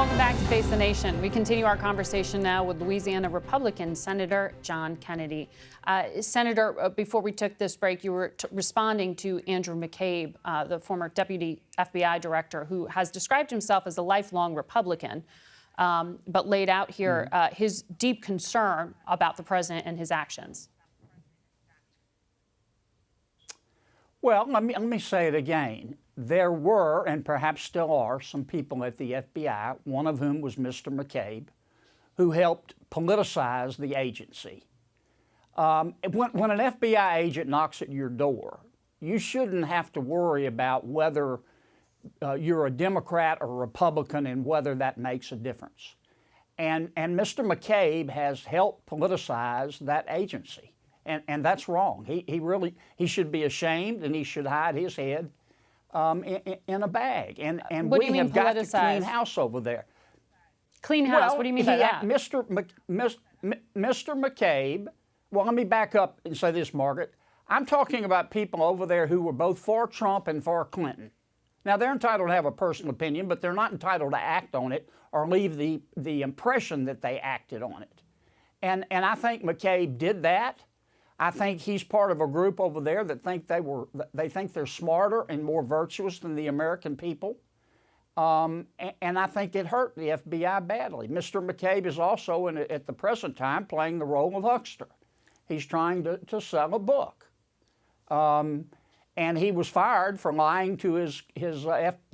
Welcome back to Face the Nation. We continue our conversation now with Louisiana Republican Senator John Kennedy. Senator, before we took this break, you were responding to Andrew McCabe, the former deputy FBI director, who has described himself as a lifelong Republican, but laid out here his deep concern about the president and his actions. Well, let me say it again. There were, and perhaps still are, some people at the FBI, one of whom was Mr. McCabe, who helped politicize the agency. When an FBI agent knocks at your door, you shouldn't have to worry about whether you're a Democrat or a Republican and whether that makes a difference. And Mr. McCabe has helped politicize that agency, and that's wrong. He should be ashamed, and he should hide his head in a bag. And we have got to clean house over there. Clean house? Well, what do you mean by that? Mr. McCabe, well, let me back up and say this, Margaret. I'm talking about people over there who were both for Trump and for Clinton. Now, they're entitled to have a personal opinion, but they're not entitled to act on it or leave the impression that they acted on it. And I think McCabe did that. I think he's part of a group over there that think they think they're smarter and more virtuous than the American people. And I think it hurt the FBI badly. Mr. McCabe is also, at the present time, playing the role of huckster. He's trying to sell a book. And he was fired for lying to his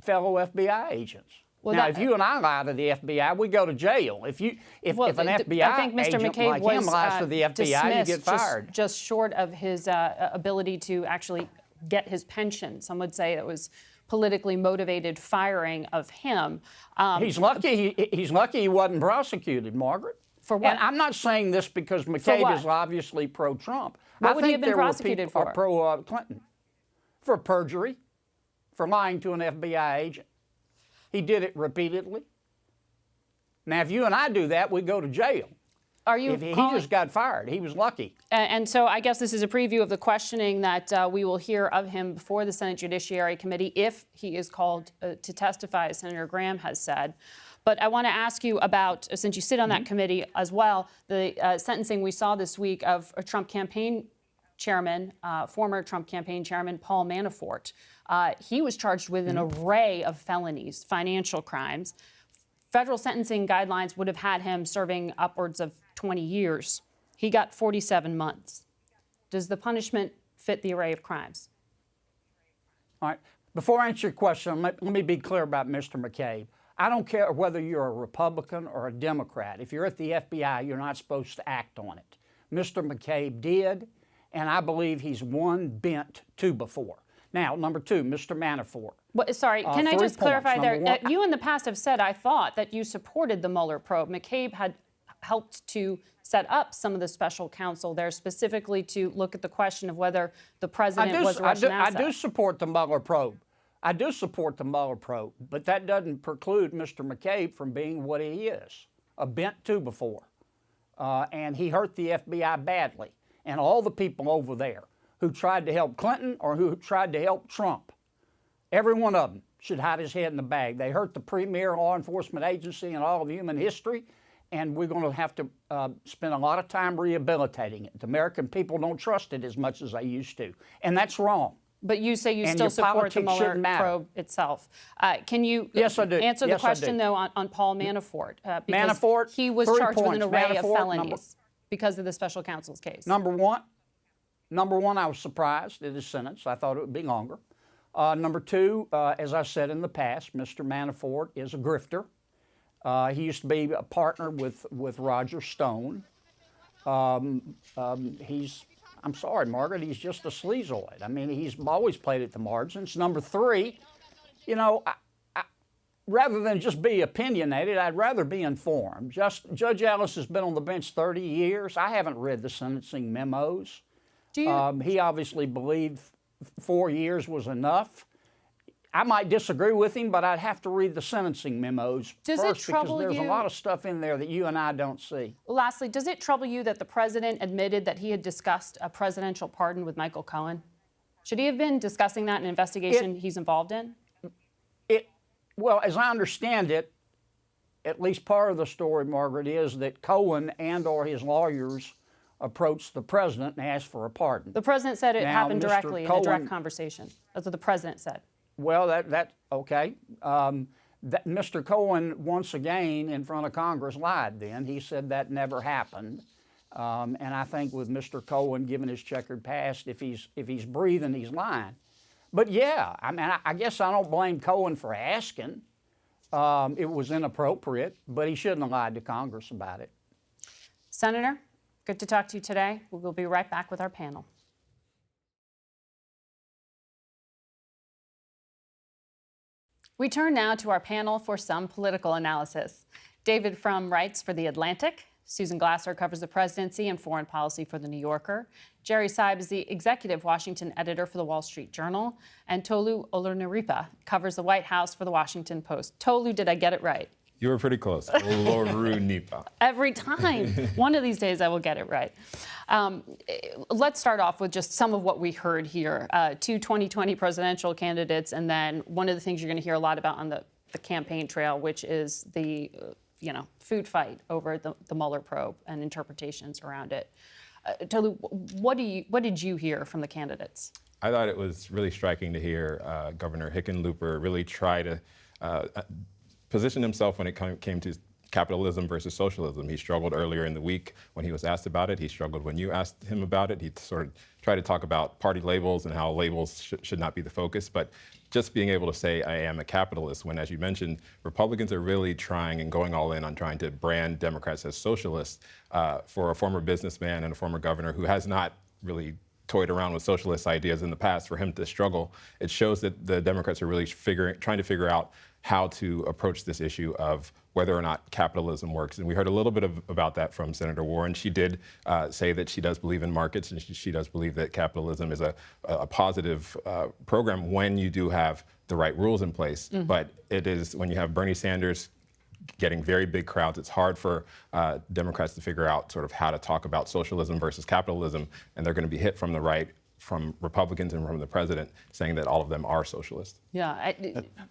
fellow FBI agents. Well, now, if you and I lie to the FBI, we go to jail. If an FBI agent like him lies to the FBI, you get fired. Just short of his ability to actually get his pension. Some would say it was politically motivated firing of him. He's lucky. He's lucky he wasn't prosecuted, Margaret. For what? And I'm not saying this because McCabe is obviously pro-Trump. What would he have been prosecuted for? Pro-Clinton. For perjury, for lying to an FBI agent. He did it repeatedly. Now, if you and I do that, we go to jail. He just got fired. He was lucky. And so I guess this is a preview of the questioning that we will hear of him before the Senate Judiciary Committee if he is called to testify, as Senator Graham has said. But I want to ask you about, since you sit on that committee as well, the sentencing we saw this week of a Trump campaign chairman, former Trump campaign chairman, Paul Manafort. He was charged with an array of felonies, financial crimes. Federal sentencing guidelines would have had him serving upwards of 20 years. He got 47 months. Does the punishment fit the array of crimes? All right. Before I answer your question, let me be clear about Mr. McCabe. I don't care whether you're a Republican or a Democrat. If you're at the FBI, you're not supposed to act on it. Mr. McCabe did, and I believe he's one bent two before. Now, number two, Mr. Manafort. Sorry, can I just clarify there? You in the past have said, I thought, that you supported the Mueller probe. McCabe had helped to set up some of the special counsel there specifically to look at the question of whether the president was a Russian asset. I do support the Mueller probe. I do support the Mueller probe, but that doesn't preclude Mr. McCabe from being what he is, a bent two before. And he hurt the FBI badly, and all the people over there who tried to help Clinton or who tried to help Trump. Every one of them should hide his head in the bag. They hurt the premier law enforcement agency in all of human history, and we're going to have to spend a lot of time rehabilitating it. The American people don't trust it as much as they used to, and that's wrong. But you say you still support the Mueller probe itself. Can you yes, I do. answer the question, though, on Paul Manafort? Because Manafort, he was charged with an array of felonies because of the special counsel's case. Number one, I was surprised at his sentence. I thought it would be longer. Number two, as I said in the past, Mr. Manafort is a grifter. He used to be a partner with Roger Stone. I'm sorry, Margaret, he's just a sleazoid. I mean, he's always played at the margins. Number three, you know, rather than just be opinionated, I'd rather be informed. Judge Ellis has been on the bench 30 years. I haven't read the sentencing memos. He obviously believed 4 years was enough. I might disagree with him, but I'd have to read the sentencing memos first because there's a lot of stuff in there that you and I don't see. Lastly, does it trouble you that the president admitted that he had discussed a presidential pardon with Michael Cohen? Should he have been discussing that in an investigation he's involved in? Well, as I understand it, at least part of the story, Margaret, is that Cohen and/or his lawyers approached the president and asked for a pardon. The president said it Now, happened Mr. directly in a Cohen- direct conversation. That's what the president said. Well, that okay. Mr. Cohen, once again, in front of Congress, lied then. He said that never happened. And I think with Mr. Cohen, given his checkered past, if he's breathing, he's lying. But yeah, I mean, I guess I don't blame Cohen for asking. It was inappropriate, but he shouldn't have lied to Congress about it. Senator, good to talk to you today. We'll be right back with our panel. We turn now to our panel for some political analysis. David Frum writes for The Atlantic. Susan Glasser covers the presidency and foreign policy for The New Yorker. Jerry Seib is the executive Washington editor for The Wall Street Journal. And Toluse Olorunnipa covers the White House for The Washington Post. Tolu, did I get it right? You were pretty close. Olorunnipa. Every time. One of these days I will get it right. Let's start off with just some of what we heard here. Two 2020 presidential candidates, and then one of the things you're going to hear a lot about on the campaign trail, which is the food fight over the Mueller probe and interpretations around it. Tolu, what did you hear from the candidates? I thought it was really striking to hear Governor Hickenlooper really try to position himself when it came to capitalism versus socialism. He struggled earlier in the week when he was asked about it. He struggled when you asked him about it. He sort of tried to talk about party labels and how labels should not be the focus. But just being able to say, I am a capitalist, when, as you mentioned, Republicans are really trying and going all in on trying to brand Democrats as socialists. For a former businessman and a former governor who has not really toyed around with socialist ideas in the past, for him to struggle, it shows that the Democrats are really trying to figure out how to approach this issue of whether or not capitalism works. And we heard a little bit about that from Senator Warren. She did say that she does believe in markets, and she does believe that capitalism is a positive program when you do have the right rules in place. Mm-hmm. But it is when you have Bernie Sanders getting very big crowds, it's hard for Democrats to figure out sort of how to talk about socialism versus capitalism, and they're going to be hit from the right, from Republicans and from the president, saying that all of them are socialist. Yeah.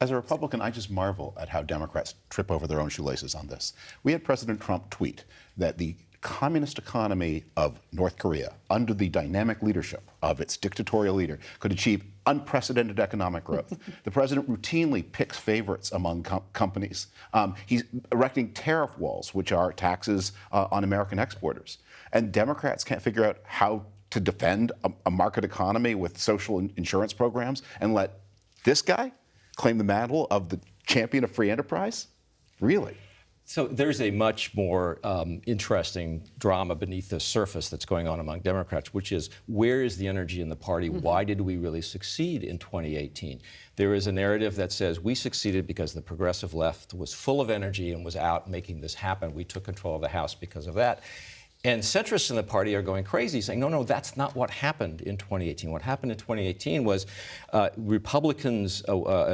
As a Republican, I just marvel at how Democrats trip over their own shoelaces on this. We had President Trump tweet that the communist economy of North Korea, under the dynamic leadership of its dictatorial leader, could achieve unprecedented economic growth. The president routinely picks favorites among companies. He's erecting tariff walls, which are taxes on American exporters. And Democrats can't figure out how to defend a market economy with social insurance programs and let this guy claim the mantle of the champion of free enterprise? Really? So there's a much more interesting drama beneath the surface that's going on among Democrats, which is, where is the energy in the party? Mm-hmm. Why did we really succeed in 2018? There is a narrative that says we succeeded because the progressive left was full of energy and was out making this happen. We took control of the House because of that. And centrists in the party are going crazy, saying, no, that's not what happened in 2018. What happened in 2018 was Republicans,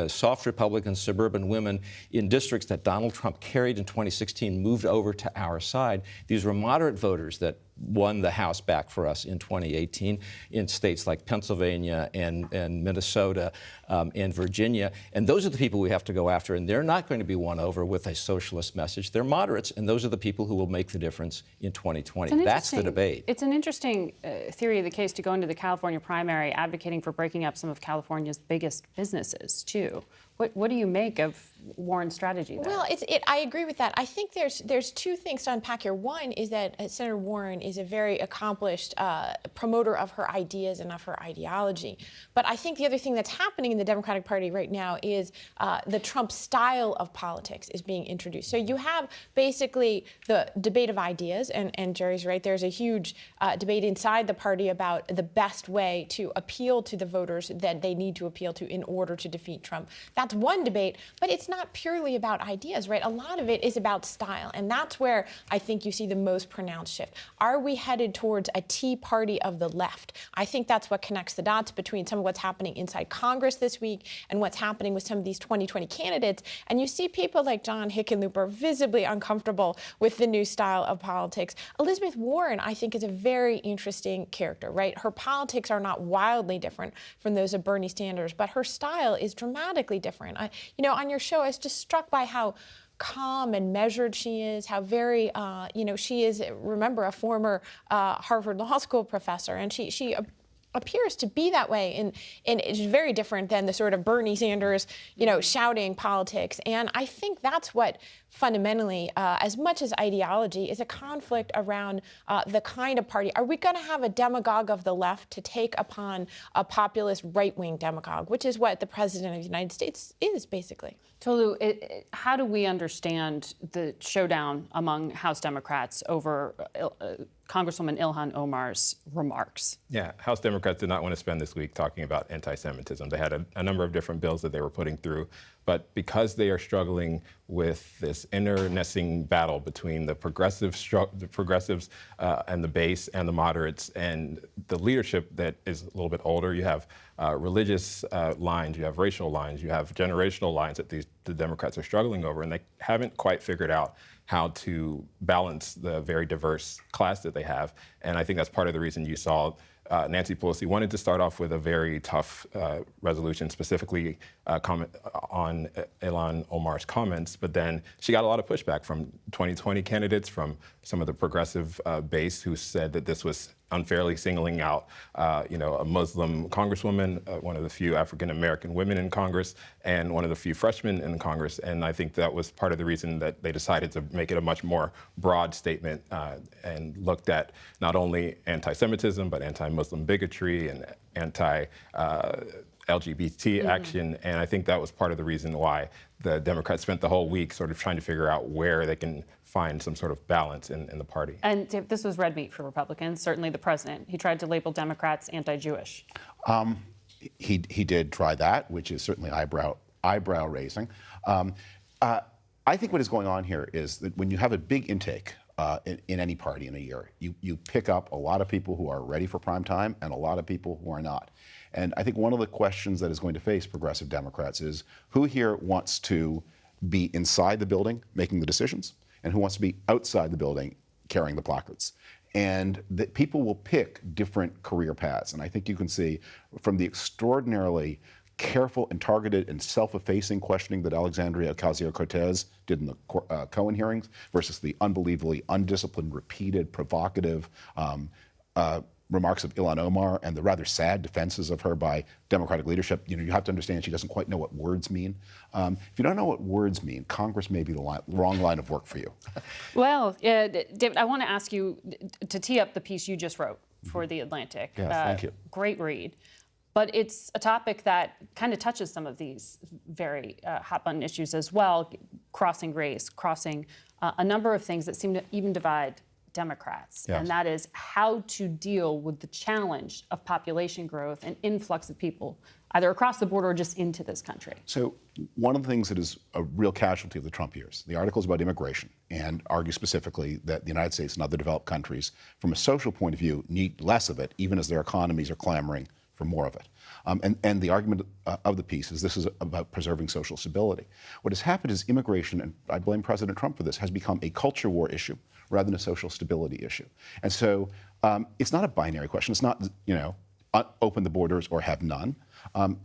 soft Republicans, suburban women in districts that Donald Trump carried in 2016 moved over to our side. These were moderate voters that won the House back for us in 2018 in states like Pennsylvania and Minnesota and Virginia. And those are the people we have to go after. And they're not going to be won over with a socialist message. They're moderates, and those are the people who will make the difference in 2020. That's the debate. It's an interesting theory of the case to go into the California primary advocating for breaking up some of California's biggest businesses, too. What do you make of Warren's strategy there? Well, I agree with that. I think there's two things to unpack here. One is that Senator Warren is a very accomplished promoter of her ideas and of her ideology. But I think the other thing that's happening in the Democratic Party right now is the Trump style of politics is being introduced. So you have basically the debate of ideas, and Jerry's right, there's a huge debate inside the party about the best way to appeal to the voters that they need to appeal to in order to defeat Trump. That's one debate, but it's not purely about ideas, right? A lot of it is about style, and that's where I think you see the most pronounced shift. Are we headed towards a Tea Party of the left? I think that's what connects the dots between some of what's happening inside Congress this week and what's happening with some of these 2020 candidates. And you see people like John Hickenlooper visibly uncomfortable with the new style of politics. Elizabeth Warren, I think, is a very interesting character, right? Her politics are not wildly different from those of Bernie Sanders, but her style is dramatically different. On your show, I was just struck by how calm and measured she is, how very, she is, remember, a former Harvard Law School professor, and she appears to be that way, and it's very different than the sort of Bernie Sanders, shouting politics. And I think that's what fundamentally, as much as ideology, is a conflict around the kind of party. Are we going to have a demagogue of the left to take upon a populist right-wing demagogue, which is what the president of the United States is, basically? Tolu, how do we understand the showdown among House Democrats over Congresswoman Ilhan Omar's remarks? Yeah, House Democrats did not want to spend this week talking about anti-Semitism. They had a number of different bills that they were putting through, but because they are struggling with this internecine battle between the progressives and the base and the moderates and the leadership that is a little bit older, you have religious lines, you have racial lines, you have generational lines that the Democrats are struggling over, and they haven't quite figured out how to balance the very diverse class that they have. And I think that's part of the reason you saw Nancy Pelosi wanted to start off with a very tough resolution, specifically comment on Ilhan Omar's comments, but then she got a lot of pushback from 2020 candidates, from some of the progressive base who said that this was unfairly singling out, a Muslim congresswoman, one of the few African-American women in Congress, and one of the few freshmen in Congress. And I think that was part of the reason that they decided to make it a much more broad statement and looked at not only anti-Semitism, but anti-Muslim bigotry and anti-LGBT action. And I think that was part of the reason why the Democrats spent the whole week sort of trying to figure out where they can find some sort of balance in the party. And this was red meat for Republicans, certainly the president. He tried to label Democrats anti-Jewish. He did try that, which is certainly eyebrow raising. I think what is going on here is that when you have a big intake in any party in a year, you pick up a lot of people who are ready for prime time and a lot of people who are not. And I think one of the questions that is going to face progressive Democrats is who here wants to be inside the building making the decisions, and who wants to be outside the building carrying the placards. And that people will pick different career paths. And I think you can see from the extraordinarily careful and targeted and self-effacing questioning that Alexandria Ocasio-Cortez did in the Cohen hearings versus the unbelievably undisciplined, repeated, provocative remarks of Ilhan Omar and the rather sad defenses of her by Democratic leadership. You have to understand she doesn't quite know what words mean. If you don't know what words mean, Congress may be the wrong line of work for you. Well, David, I want to ask you to tee up the piece you just wrote for The Atlantic. Yes, thank you. Great read. But it's a topic that kind of touches some of these very hot-button issues as well, crossing race, crossing a number of things that seem to even divide Democrats. Yes. And that is how to deal with the challenge of population growth and influx of people, either across the border or just into this country. So one of the things that is a real casualty of the Trump years, the articles about immigration, and argue specifically that the United States and other developed countries, from a social point of view, need less of it, even as their economies are clamoring for more of it. And the argument of the piece is this is about preserving social stability. What has happened is immigration, and I blame President Trump for this, has become a culture war issue rather than a social stability issue. And so it's not a binary question. It's not, open the borders or have none.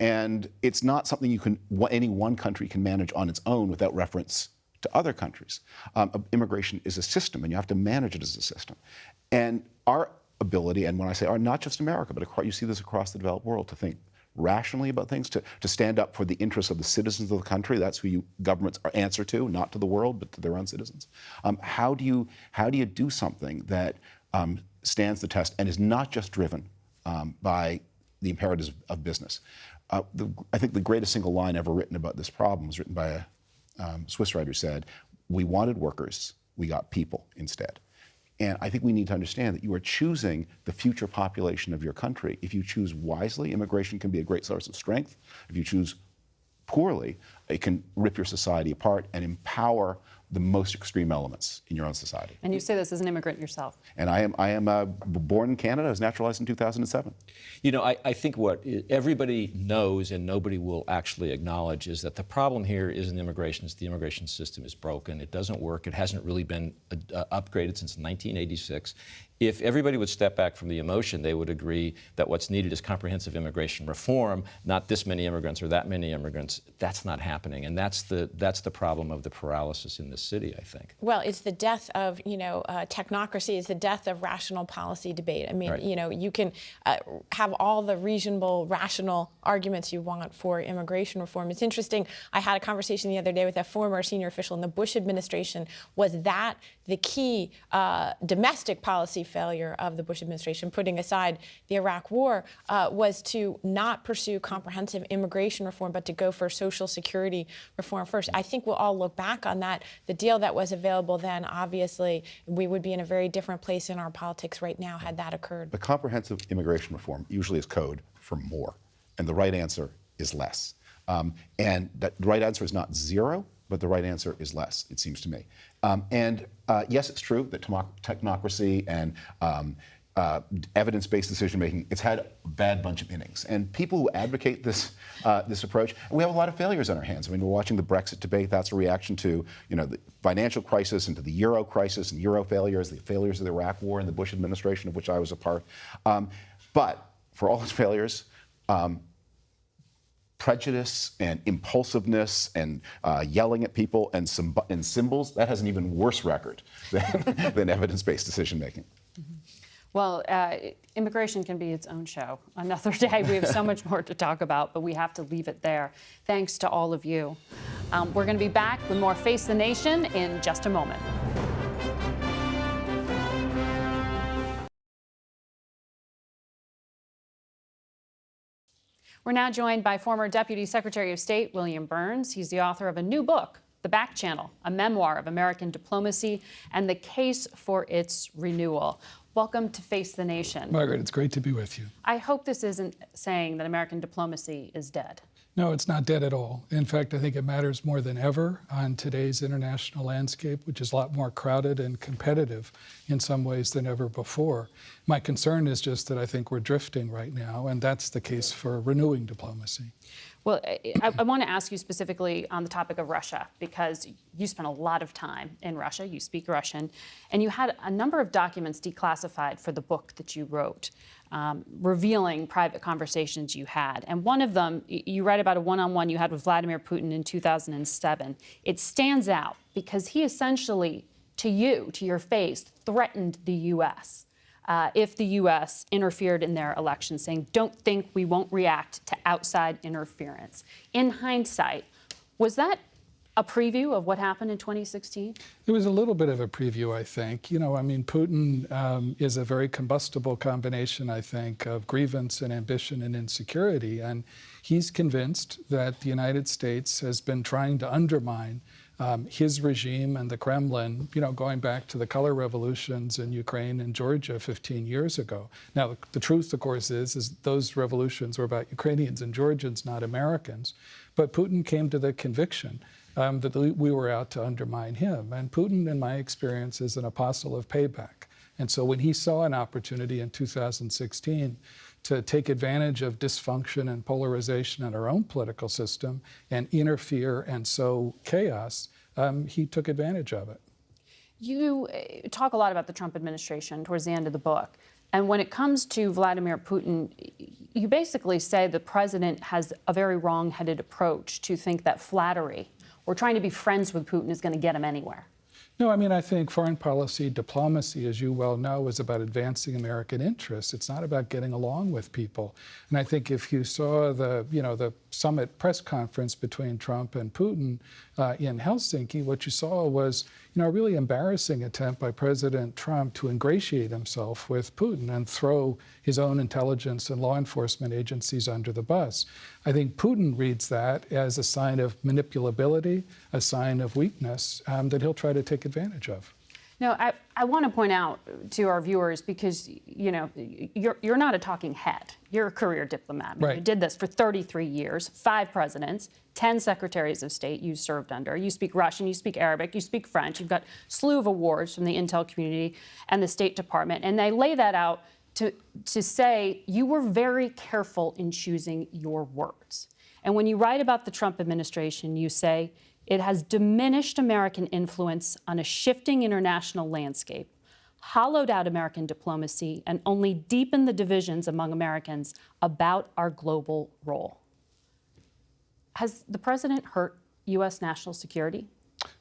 And it's not something any one country can manage on its own without reference to other countries. Immigration is a system, and you have to manage it as a system. And our ability, and when I say our, not just America, but you see this across the developed world, to think rationally about things, to stand up for the interests of the citizens of the country. That's who governments are answer to, not to the world, but to their own citizens. How do you do something that stands the test and is not just driven by the imperatives of business? I think the greatest single line ever written about this problem was written by a Swiss writer who said, "We wanted workers, we got people instead." And I think we need to understand that you are choosing the future population of your country. If you choose wisely, immigration can be a great source of strength. If you choose poorly, it can rip your society apart and empower the most extreme elements in your own society. And you say this as an immigrant yourself. And I am born in Canada. I was naturalized in 2007. I think what everybody knows and nobody will actually acknowledge is that the problem here isn't immigration. It's the immigration system is broken. It doesn't work. It hasn't really been upgraded since 1986. If everybody would step back from the emotion, they would agree that what's needed is comprehensive immigration reform, not this many immigrants or that many immigrants. That's not happening, and that's the problem of the paralysis in this city, I think. Well, it's the death of, technocracy. It's the death of rational policy debate. I mean, Right. You can have all the reasonable, rational arguments you want for immigration reform. It's interesting. I had a conversation the other day with a former senior official in the Bush administration. Was that the key domestic policy failure of the Bush administration, putting aside the Iraq War, was to not pursue comprehensive immigration reform, but to go for Social Security reform first? I think we'll all look back on that. The deal that was available then, obviously, we would be in a very different place in our politics right now had that occurred. But comprehensive immigration reform usually is code for more, and the right answer is less. And the right answer is not zero, but the right answer is less, it seems to me. Yes, it's true that technocracy and evidence-based decision-making, it's had a bad bunch of innings. And people who advocate this approach, and we have a lot of failures on our hands. I mean, we're watching the Brexit debate. That's a reaction to, the financial crisis and to the Euro crisis and Euro failures, the failures of the Iraq War and the Bush administration, of which I was a part. But for all its failures, prejudice and impulsiveness and yelling at people and symbols, that has an even worse record than evidence-based decision-making. Well, immigration can be its own show. Another day, we have so much more to talk about, but we have to leave it there. Thanks to all of you. We're going to be back with more Face the Nation in just a moment. We're now joined by former Deputy Secretary of State William Burns. He's the author of a new book, The Back Channel, a memoir of American diplomacy and the case for its renewal. Welcome to Face the Nation. Margaret, it's great to be with you. I hope this isn't saying that American diplomacy is dead. No, it's not dead at all. In fact, I think it matters more than ever on today's international landscape, which is a lot more crowded and competitive in some ways than ever before. My concern is just that I think we're drifting right now, and that's the case for renewing diplomacy. Well, I want to ask you specifically on the topic of Russia, because you spent a lot of time in Russia, you speak Russian, and you had a number of documents declassified for the book that you wrote, revealing private conversations you had. And one of them, you write about a one-on-one you had with Vladimir Putin in 2007. It stands out because he essentially, to you, to your face, threatened the U.S. If the U.S. interfered in their election, saying, don't think we won't react to outside interference. In hindsight, was that a preview of what happened in 2016? It was a little bit of a preview, I think. Putin is a very combustible combination, I think, of grievance and ambition and insecurity. And he's convinced that the United States has been trying to undermine his regime and the Kremlin, going back to the color revolutions in Ukraine and Georgia 15 years ago. Now, the truth, of course, is those revolutions were about Ukrainians and Georgians, not Americans. But Putin came to the conviction that we were out to undermine him. And Putin, in my experience, is an apostle of payback. And so when he saw an opportunity in 2016 to take advantage of dysfunction and polarization in our own political system and interfere and sow chaos, he took advantage of it. You talk a lot about the Trump administration towards the end of the book. And when it comes to Vladimir Putin, you basically say the president has a very wrong-headed approach to think that flattery or trying to be friends with Putin is going to get him anywhere. No, I think foreign policy, diplomacy, as you well know, is about advancing American interests. It's not about getting along with people. And I think if you saw the summit press conference between Trump and Putin in Helsinki, what you saw was a really embarrassing attempt by President Trump to ingratiate himself with Putin and throw his own intelligence and law enforcement agencies under the bus. I think Putin reads that as a sign of manipulability, a sign of weakness that he'll try to take advantage of. No, I want to point out to our viewers, because you're not a talking head. You're a career diplomat. Right. You did this for 33 years, 5 presidents, 10 secretaries of state you served under. You speak Russian, you speak Arabic, you speak French. You've got a slew of awards from the intel community and the State Department. And they lay that out to say you were very careful in choosing your words. And when you write about the Trump administration, you say, it has diminished American influence on a shifting international landscape, hollowed out American diplomacy and only deepened the divisions among Americans about our global role. Has the president hurt U.S. national security?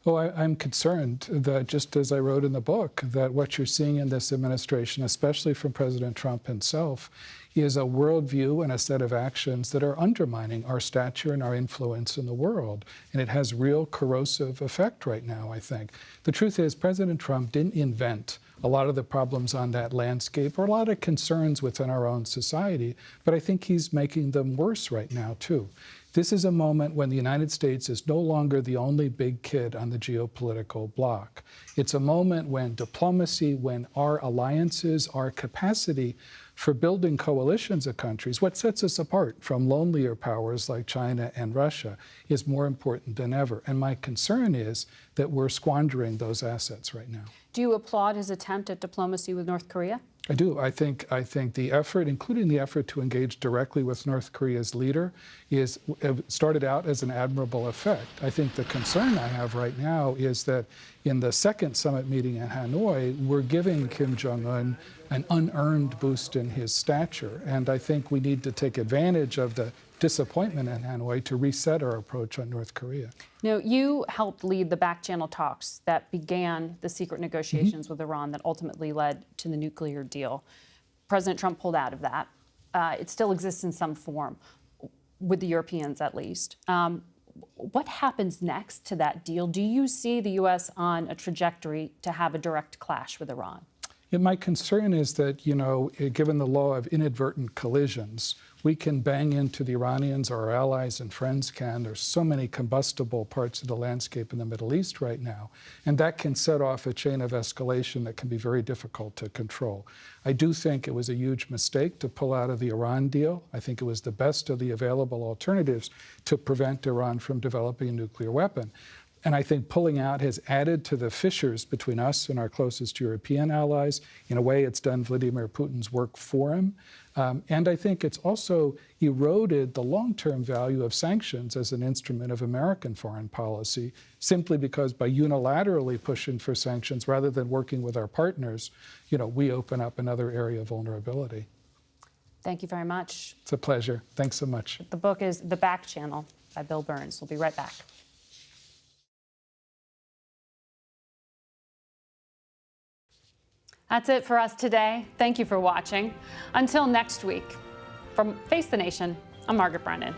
Well, I'm concerned that, just as I wrote in the book, that what you're seeing in this administration, especially from President Trump himself, is a worldview and a set of actions that are undermining our stature and our influence in the world. And it has real corrosive effect right now, I think. The truth is, President Trump didn't invent a lot of the problems on that landscape or a lot of concerns within our own society, but I think he's making them worse right now, too. This is a moment when the United States is no longer the only big kid on the geopolitical block. It's a moment when diplomacy, when our alliances, our capacity for building coalitions of countries, what sets us apart from lonelier powers like China and Russia, is more important than ever. And my concern is that we're squandering those assets right now. Do you applaud his attempt at diplomacy with North Korea? I do. I think the effort, including the effort to engage directly with North Korea's leader, started out as an admirable effect. I think the concern I have right now is that in the second summit meeting in Hanoi, we're giving Kim Jong-un an unearned boost in his stature. And I think we need to take advantage of the disappointment in Hanoi to reset our approach on North Korea. Now, you helped lead the back-channel talks that began the secret negotiations with Iran that ultimately led to the nuclear deal. President Trump pulled out of that. It still exists in some form, with the Europeans at least. What happens next to that deal? Do you see the U.S. on a trajectory to have a direct clash with Iran? Yeah, my concern is that, given the law of inadvertent collisions, we can bang into the Iranians, our allies and friends can. There's so many combustible parts of the landscape in the Middle East right now. And that can set off a chain of escalation that can be very difficult to control. I do think it was a huge mistake to pull out of the Iran deal. I think it was the best of the available alternatives to prevent Iran from developing a nuclear weapon. And I think pulling out has added to the fissures between us and our closest European allies. In a way, it's done Vladimir Putin's work for him. And I think it's also eroded the long-term value of sanctions as an instrument of American foreign policy, simply because by unilaterally pushing for sanctions rather than working with our partners, we open up another area of vulnerability. Thank you very much. It's a pleasure. Thanks so much. The book is The Back Channel by Bill Burns. We'll be right back. That's it for us today. Thank you for watching. Until next week, from Face the Nation, I'm Margaret Brennan.